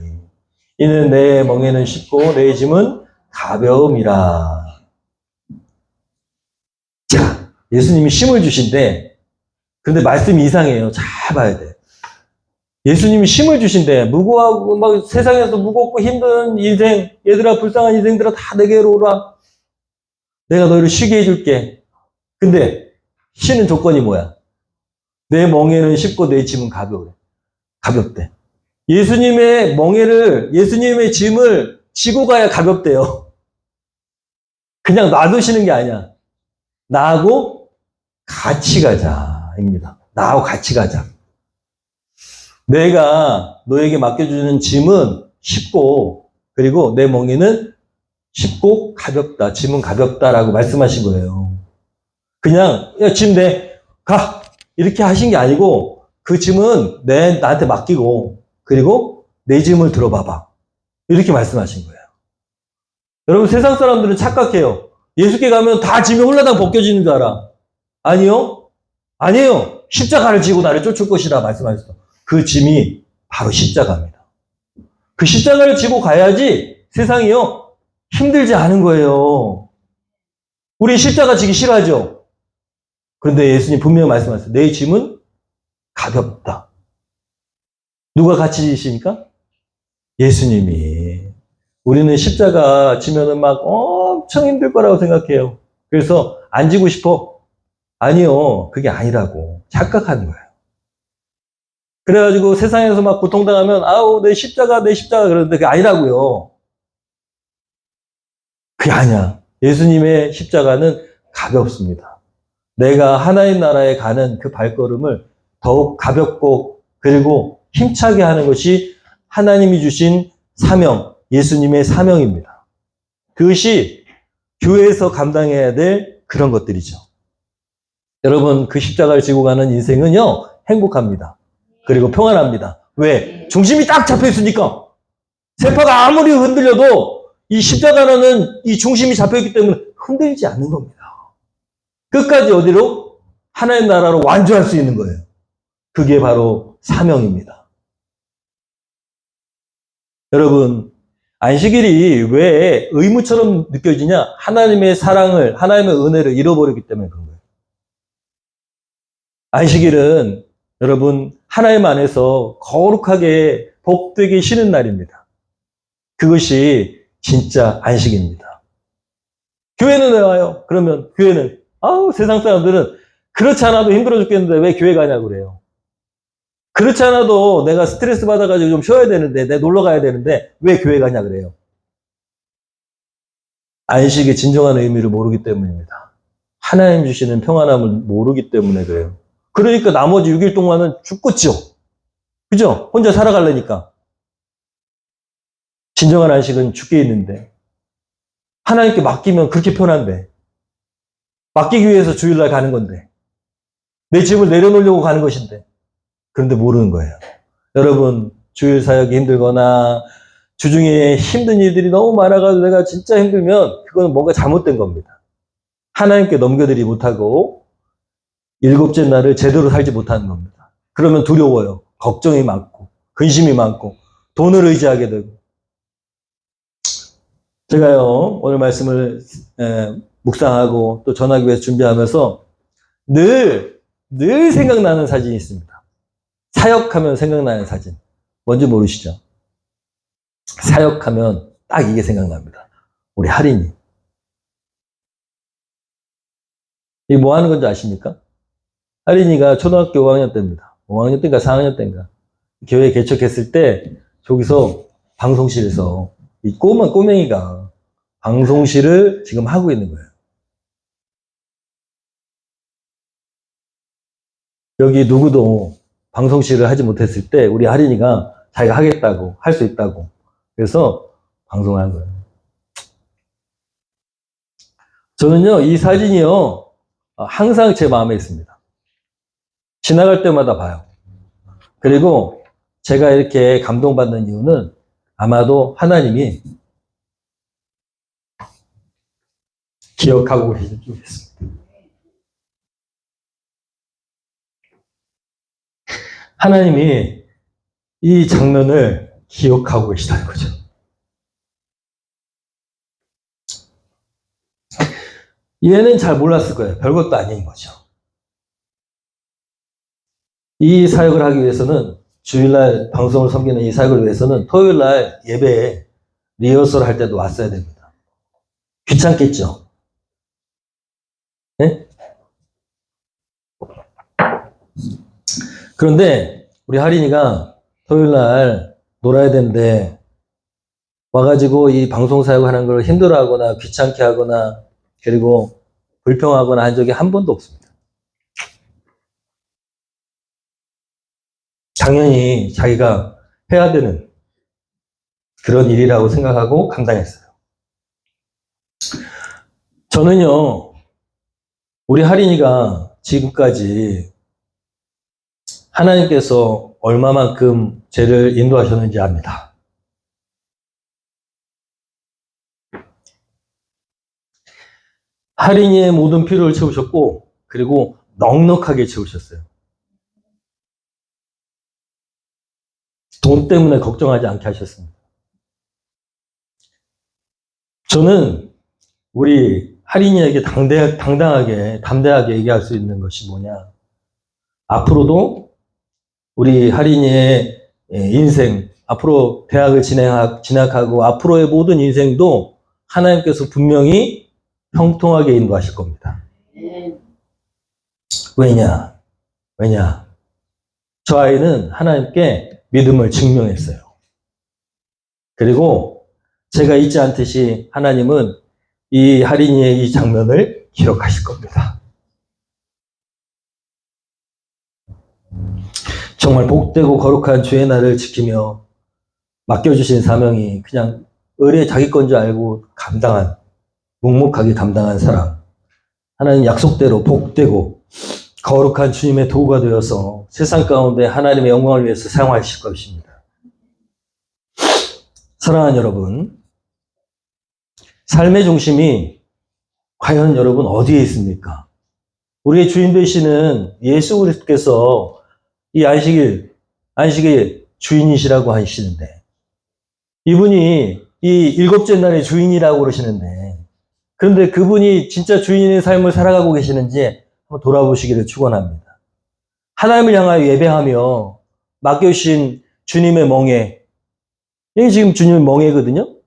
S1: 이는 내 멍에는 쉽고 내 짐은 가벼움이라. 자, 예수님이 쉼을 주신대. 근데 말씀이 이상해요. 잘 봐야 돼. 예수님이 쉼을 주신대. 무거워하고 막 세상에서 무겁고 힘든 인생, 얘들아 불쌍한 인생들아 다 내게로 오라. 내가 너희를 쉬게 해줄게. 근데 쉬는 조건이 뭐야? 내 멍에는 쉽고 내 짐은 가볍대. 예수님의 짐을 지고 가야 가볍대요. 그냥 놔두시는 게 아니야. 나하고 같이 가자입니다. 나하고 같이 가자. 내가 너에게 맡겨주는 짐은 쉽고 그리고 내 멍에는 쉽고 가볍다. 짐은 가볍다라고 말씀하신 거예요. 그냥 야, 짐 가 이렇게 하신 게 아니고 그 짐은 나한테 맡기고 그리고 내 짐을 들어봐봐. 이렇게 말씀하신 거예요. 여러분 세상 사람들은 착각해요. 예수께 가면 다 짐이 홀라당 벗겨지는 줄 알아. 아니요. 아니에요. 십자가를 지고 나를 쫓을 것이라 말씀하셨어. 그 짐이 바로 십자가입니다. 그 십자가를 지고 가야지 세상이요. 힘들지 않은 거예요. 우리 십자가 지기 싫어하죠. 그런데 예수님 분명히 말씀하셨어요. 내 짐은 가볍다. 누가 같이 지십니까? 예수님이. 우리는 십자가 지면은 막 엄청 힘들 거라고 생각해요. 그래서 안 지고 싶어. 아니요. 그게 아니라고. 착각하는 거예요. 그래가지고 세상에서 막 고통당하면 아우 내 십자가 그러는데 그게 아니라고요. 그게 아니야. 예수님의 십자가는 가볍습니다. 내가 하나님 나라에 가는 그 발걸음을 더욱 가볍고 그리고 힘차게 하는 것이 하나님이 주신 사명, 예수님의 사명입니다. 그것이 교회에서 감당해야 될 그런 것들이죠. 여러분, 그 십자가를 지고 가는 인생은요, 행복합니다. 그리고 평안합니다. 왜? 중심이 딱 잡혀 있으니까. 세파가 아무리 흔들려도 이 십자가라는 이 중심이 잡혀 있기 때문에 흔들리지 않는 겁니다. 끝까지 어디로? 하나님 나라로 완주할 수 있는 거예요. 그게 바로 사명입니다. 여러분, 안식일이 왜 의무처럼 느껴지냐? 하나님의 사랑을, 하나님의 은혜를 잃어버렸기 때문에 그런 거예요. 안식일은 여러분, 하나님 안에서 거룩하게 복되게 쉬는 날입니다. 그것이 진짜 안식입니다. 교회는 왜 와요? 그러면 교회는, 세상 사람들은 그렇지 않아도 힘들어 죽겠는데 왜 교회 가냐고 그래요. 그렇지 않아도 내가 스트레스 받아가지고 좀 쉬어야 되는데, 내가 놀러 가야 되는데 왜 교회 가냐 그래요. 안식의 진정한 의미를 모르기 때문입니다. 하나님 주시는 평안함을 모르기 때문에 그래요. 그러니까 나머지 6일 동안은 죽겠죠. 그죠? 혼자 살아가려니까. 진정한 안식은 죽게 있는데 하나님께 맡기면 그렇게 편한데 맡기기 위해서 주일날 가는 건데 내 짐을 내려놓으려고 가는 것인데 그런데 모르는 거예요. 여러분, 주일 사역이 힘들거나 주중에 힘든 일들이 너무 많아가지고 내가 진짜 힘들면 그거는 뭔가 잘못된 겁니다. 하나님께 넘겨드리지 못하고 일곱째 날을 제대로 살지 못하는 겁니다. 그러면 두려워요. 걱정이 많고 근심이 많고 돈을 의지하게 되고. 제가요, 오늘 말씀을 묵상하고 또 전하기 위해서 준비하면서 늘 생각나는 사진이 있습니다. 사역하면 생각나는 사진. 뭔지 모르시죠? 사역하면 딱 이게 생각납니다. 우리 할인이. 이게 뭐 하는 건지 아십니까? 할인이가 초등학교 5학년 때입니다. 5학년 때인가 4학년 때인가. 교회 개척했을 때 저기서 방송실에서 이 꼬맹이가 방송실을 지금 하고 있는 거예요. 여기 누구도 방송실을 하지 못했을 때 우리 할인이가 자기가 하겠다고, 할 수 있다고. 그래서 방송을 한 거예요. 저는요, 이 사진이요, 항상 제 마음에 있습니다. 지나갈 때마다 봐요. 그리고 제가 이렇게 감동받는 이유는 아마도 하나님이 기억하고 계실 줄 믿습니다. 하나님이 이 장면을 기억하고 계시다는 거죠. 얘는 잘 몰랐을 거예요. 별것도 아닌 거죠. 이 사역을 하기 위해서는 주일날 방송을 섬기는 이 사역을 위해서는 토요일날 예배에 리허설 할 때도 왔어야 됩니다. 귀찮겠죠? 네? 그런데 우리 할인이가 토요일날 놀아야 되는데 와가지고 이 방송 사역하는 걸 힘들어하거나 귀찮게 하거나 그리고 불평하거나 한 적이 한 번도 없습니다. 당연히 자기가 해야 되는 그런 일이라고 생각하고 감당했어요. 저는요, 우리 할인이가 지금까지 하나님께서 얼마만큼 죄를 인도하셨는지 압니다. 할인이의 모든 필요를 채우셨고 그리고 넉넉하게 채우셨어요. 돈 때문에 걱정하지 않게 하셨습니다. 저는 우리 할인이에게 담대하게 얘기할 수 있는 것이 뭐냐. 앞으로도 우리 할인이의 인생, 앞으로 대학을 진학하고 앞으로의 모든 인생도 하나님께서 분명히 형통하게 인도하실 겁니다. 왜냐? 저 아이는 하나님께 믿음을 증명했어요. 그리고 제가 잊지 않듯이 하나님은 이 할인이의 이 장면을 기록하실 겁니다. 정말 복되고 거룩한 주의 날을 지키며 맡겨주신 사명이 그냥 의뢰 자기 건 줄 알고 묵묵하게 감당한 사람. 하나님 약속대로 복되고 거룩한 주님의 도구가 되어서 세상 가운데 하나님의 영광을 위해서 사용하실 것입니다. 사랑하는 여러분, 삶의 중심이 과연 여러분 어디에 있습니까? 우리의 주인 되시는 예수 그리스도께서 이 안식의 주인이시라고 하시는데, 이분이 이 일곱째 날의 주인이라고 그러시는데, 그런데 그분이 진짜 주인의 삶을 살아가고 계시는지 한번 돌아보시기를 축원합니다. 하나님을 향하여 예배하며 맡겨주신 주님의 멍에, 이게 지금 주님의 멍에거든요.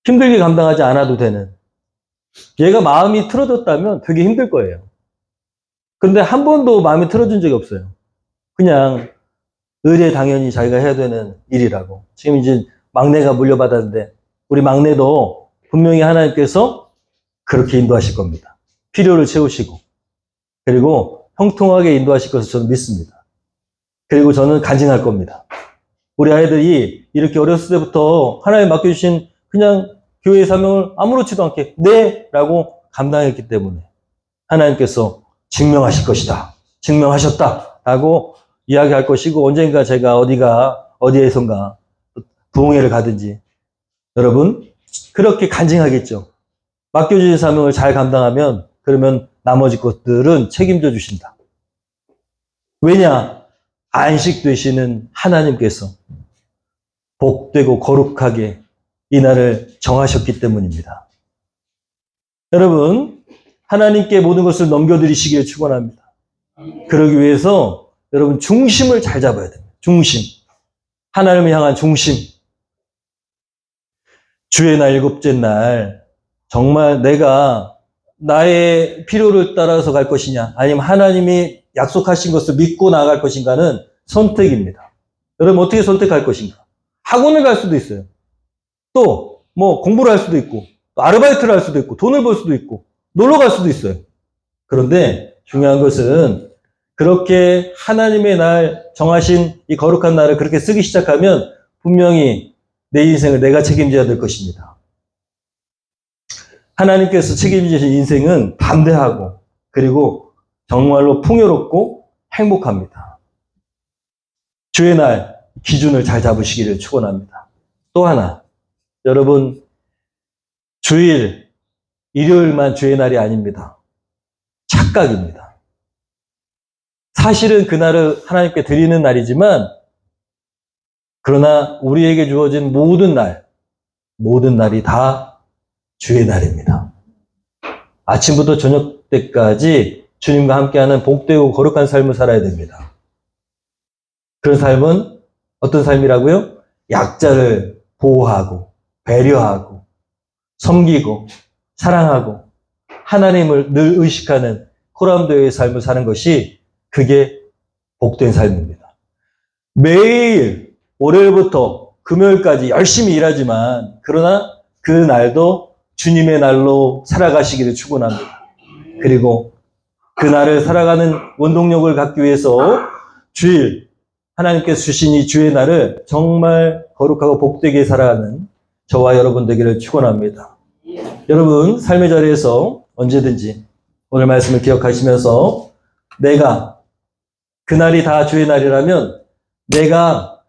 S1: 힘들게 감당하지 않아도 되는. 얘가 마음이 틀어졌다면 되게 힘들 거예요. 그런데 한 번도 마음이 틀어진 적이 없어요. 그냥 의례 당연히 자기가 해야 되는 일이라고. 지금 이제 막내가 물려받았는데 우리 막내도 분명히 하나님께서 그렇게 인도하실 겁니다. 필요를 채우시고 그리고 형통하게 인도하실 것을 저는 믿습니다. 그리고 저는 간증할 겁니다. 우리 아이들이 이렇게 어렸을 때부터 하나님 맡겨주신 그냥 교회의 사명을 아무렇지도 않게 네! 라고 감당했기 때문에 하나님께서 증명하실 것이다. 증명하셨다. 라고 이야기할 것이고 언젠가 제가 어디에선가 부흥회를 가든지 여러분 그렇게 간증하겠죠. 맡겨주신 사명을 잘 감당하면 그러면 나머지 것들은 책임져 주신다. 왜냐? 안식 되시는 하나님께서 복되고 거룩하게 이 날을 정하셨기 때문입니다. 여러분, 하나님께 모든 것을 넘겨드리시기를 축원합니다. 그러기 위해서 여러분 중심을 잘 잡아야 됩니다. 중심. 하나님을 향한 중심. 주의 날 일곱째 날 정말 내가 나의 필요를 따라서 갈 것이냐 아니면 하나님이 약속하신 것을 믿고 나아갈 것인가는 선택입니다. 여러분 어떻게 선택할 것인가? 학원을 갈 수도 있어요. 또 뭐 공부를 할 수도 있고 또 아르바이트를 할 수도 있고 돈을 벌 수도 있고 놀러 갈 수도 있어요. 그런데 중요한 것은 그렇게 하나님의 날 정하신 이 거룩한 날을 그렇게 쓰기 시작하면 분명히 내 인생을 내가 책임져야 될 것입니다. 하나님께서 책임지신 인생은 담대하고 그리고 정말로 풍요롭고 행복합니다. 주의 날 기준을 잘 잡으시기를 축원합니다. 또 하나 여러분 주일 일요일만 주의 날이 아닙니다. 착각입니다. 사실은 그날을 하나님께 드리는 날이지만 그러나 우리에게 주어진 모든 날이 다 주의 날입니다. 아침부터 저녁 때까지 주님과 함께하는 복되고 거룩한 삶을 살아야 됩니다. 그런 삶은 어떤 삶이라고요? 약자를 보호하고 배려하고 섬기고 사랑하고 하나님을 늘 의식하는 코람도의 삶을 사는 것이 그게 복된 삶입니다. 매일 월요일부터 금요일까지 열심히 일하지만 그러나 그 날도 주님의 날로 살아가시기를 축원합니다. 그리고 그 날을 살아가는 원동력을 갖기 위해서 주일 하나님께서 주신 이 주의 날을 정말 거룩하고 복되게 살아가는 저와 여러분 되기를 축원합니다. 여러분 삶의 자리에서 언제든지 오늘 말씀을 기억하시면서 내가 그날이 다 주의 날이라면 내가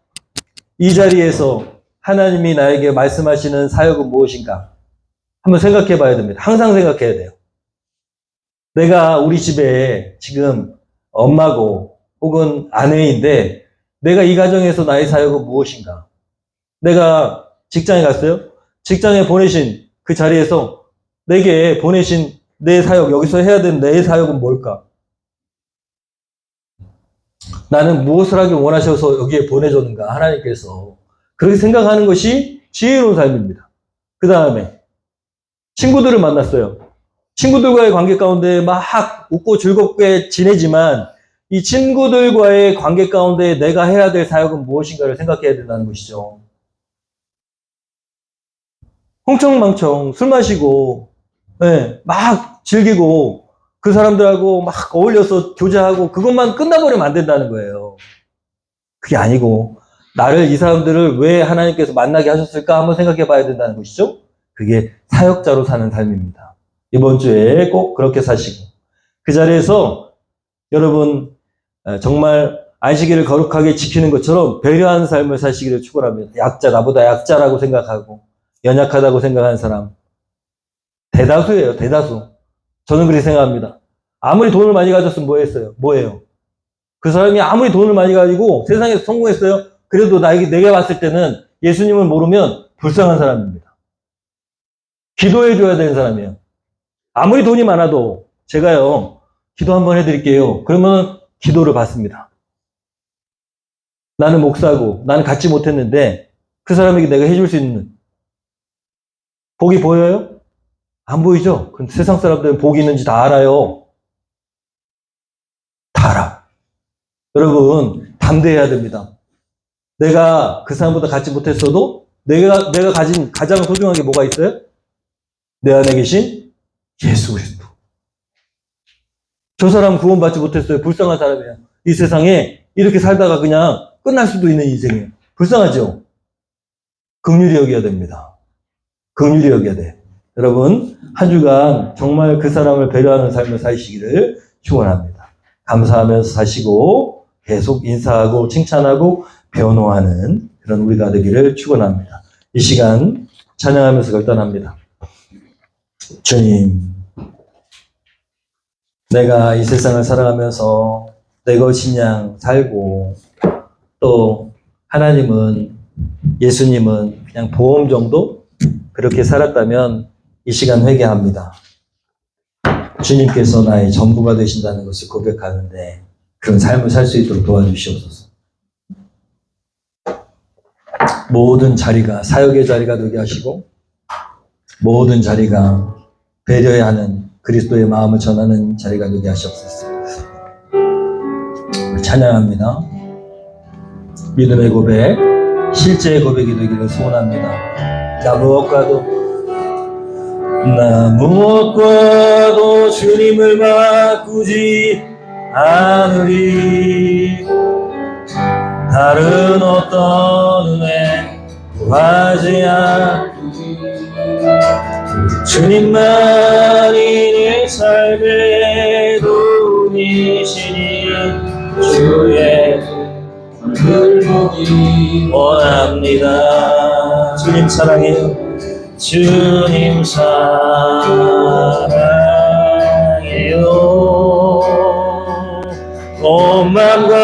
S1: 이 자리에서 하나님이 나에게 말씀하시는 사역은 무엇인가 한번 생각해 봐야 됩니다. 항상 생각해야 돼요. 내가 우리 집에 지금 엄마고 혹은 아내인데 내가 이 가정에서 나의 사역은 무엇인가? 내가 직장에 갔어요? 직장에 보내신 그 자리에서 내게 보내신 내 사역, 여기서 해야 되는 내 사역은 뭘까? 나는 무엇을 하길 원하셔서 여기에 보내줬는가? 하나님께서. 그렇게 생각하는 것이 지혜로운 삶입니다. 그 다음에 친구들을 만났어요. 친구들과의 관계 가운데 막 웃고 즐겁게 지내지만 이 친구들과의 관계 가운데 내가 해야 될 사역은 무엇인가를 생각해야 된다는 것이죠. 흥청망청 술 마시고, 예, 막 즐기고, 그 사람들하고 막 어울려서 교제하고, 그것만 끝나버리면 안 된다는 거예요. 그게 아니고, 나를, 이 사람들을 왜 하나님께서 만나게 하셨을까 한번 생각해 봐야 된다는 것이죠. 그게 사역자로 사는 삶입니다. 이번 주에 꼭 그렇게 사시고, 그 자리에서 여러분, 정말 안식일을 거룩하게 지키는 것처럼 배려하는 삶을 사시기를 축원합니다. 약자, 나보다 약자라고 생각하고 연약하다고 생각하는 사람 대다수예요. 대다수. 저는 그렇게 생각합니다. 아무리 돈을 많이 가졌으면 뭐예요? 그 사람이 아무리 돈을 많이 가지고 세상에서 성공했어요. 그래도 내가 봤을 때는 예수님을 모르면 불쌍한 사람입니다. 기도해 줘야 되는 사람이에요. 아무리 돈이 많아도 제가요, 기도 한번 해드릴게요. 그러면 기도를 받습니다. 나는 목사고, 나는 갖지 못했는데, 그 사람에게 내가 해줄 수 있는, 복이 보여요? 안 보이죠? 근데 세상 사람들은 복이 있는지 다 알아요. 다 알아. 여러분, 담대해야 됩니다. 내가 그 사람보다 갖지 못했어도, 내가 가진 가장 소중한 게 뭐가 있어요? 내 안에 계신 예수 그리스도. 저 사람 구원받지 못했어요. 불쌍한 사람이에요. 이 세상에 이렇게 살다가 그냥 끝날 수도 있는 인생이에요. 불쌍하죠? 긍휼히 여겨야 됩니다. 긍휼히 여겨야 돼. 여러분, 한 주간 정말 그 사람을 배려하는 삶을 사시기를 축원합니다. 감사하면서 사시고 계속 인사하고 칭찬하고 변호하는 그런 우리가 되기를 축원합니다. 이 시간 찬양하면서 결단합니다. 주님, 내가 이 세상을 살아가면서 내 것인 양 살고, 또 하나님은, 예수님은 그냥 보험 정도 그렇게 살았다면 이 시간 회개합니다. 주님께서 나의 전부가 되신다는 것을 고백하는데 그런 삶을 살 수 있도록 도와주시옵소서. 모든 자리가 사역의 자리가 되게 하시고, 모든 자리가 배려해야 하는 그리스도의 마음을 전하는 자리가 되게 하시옵소서. 찬양합니다. 믿음의 고백, 실제의 고백이 되기를 소원합니다. 나 무엇과도 주님을 바꾸지 않으리. 다른 어떤 은혜 구하지 않으리. 주님만이 내 삶의 도움이시니 주의 얼굴 보기 원합니다. 주님 사랑해요. 주님 사랑해요. 온 마음과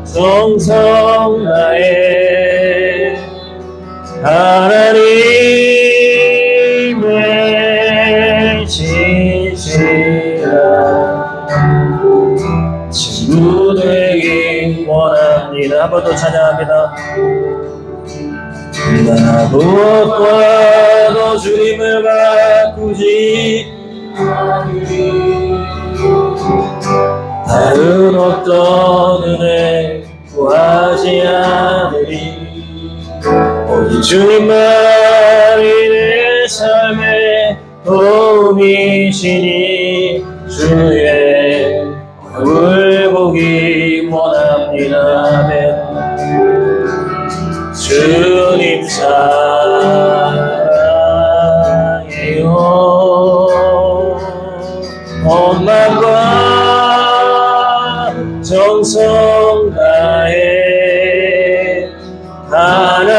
S1: 정성 다해 하나님의 진실한 친구 되기 원합니다. 한 번 더 찬양합니다. 나 무엇과도 주님을 바꾸지 않으리. 다른 어떤 은혜 구하지 않으리. 오직 주님만이 내 삶의 도움이시니 주의 얼굴 보기 원합니다. 주님 사랑해요. 온 마음과 정성 다해 하나님의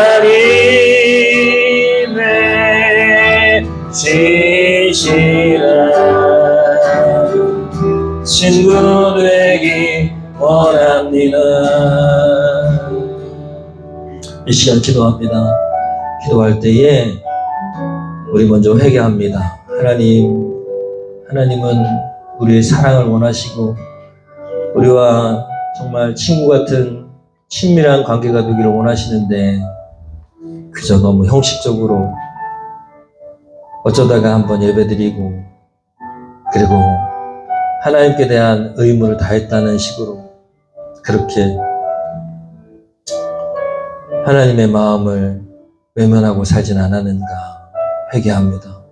S1: 진실한 친구 되기 원합니다. 이 시간 기도합니다. 기도할 때에 우리 먼저 회개합니다. 하나님은 우리의 사랑을 원하시고 우리와 정말 친구 같은 친밀한 관계가 되기를 원하시는데 그저 너무 형식적으로 어쩌다가 한번 예배드리고 그리고 하나님께 대한 의무를 다했다는 식으로 그렇게 하나님의 마음을 외면하고 살진 않았는가 회개합니다.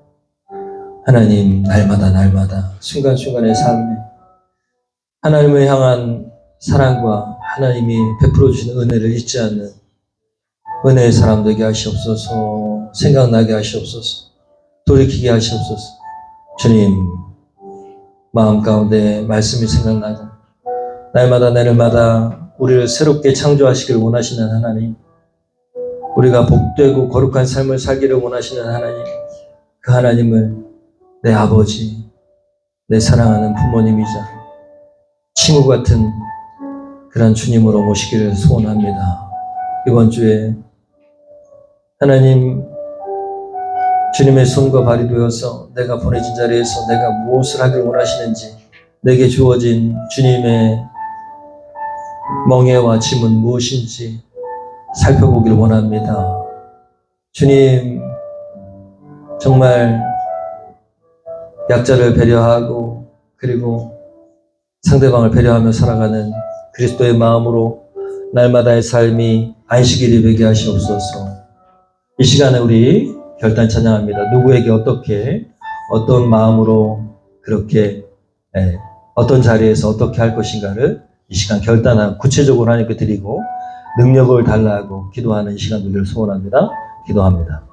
S1: 하나님, 날마다 순간순간의 삶에 하나님을 향한 사랑과 하나님이 베풀어 주시는 은혜를 잊지 않는 은혜의 사람 되게 하시옵소서. 생각나게 하시옵소서. 돌이키게 하시옵소서. 주님, 마음 가운데 말씀이 생각나고 날마다 내일마다 우리를 새롭게 창조하시기를 원하시는 하나님, 우리가 복되고 거룩한 삶을 살기를 원하시는 하나님, 그 하나님을 내 아버지, 내 사랑하는 부모님이자 친구 같은 그런 주님으로 모시기를 소원합니다. 이번 주에 하나님, 주님의 손과 발이 되어서 내가 보내진 자리에서 내가 무엇을 하기를 원하시는지, 내게 주어진 주님의 멍에와 짐은 무엇인지 살펴보기를 원합니다. 주님, 정말 약자를 배려하고 그리고 상대방을 배려하며 살아가는 그리스도의 마음으로 날마다의 삶이 안식일이 되게 하시옵소서. 이 시간에 우리 결단 찬양합니다. 누구에게 어떻게 어떤 마음으로 그렇게 어떤 자리에서 어떻게 할 것인가를 이 시간 결단하고 구체적으로 하나님께 드리고 능력을 달라고 기도하는 이 시간 되기를 소원합니다. 기도합니다.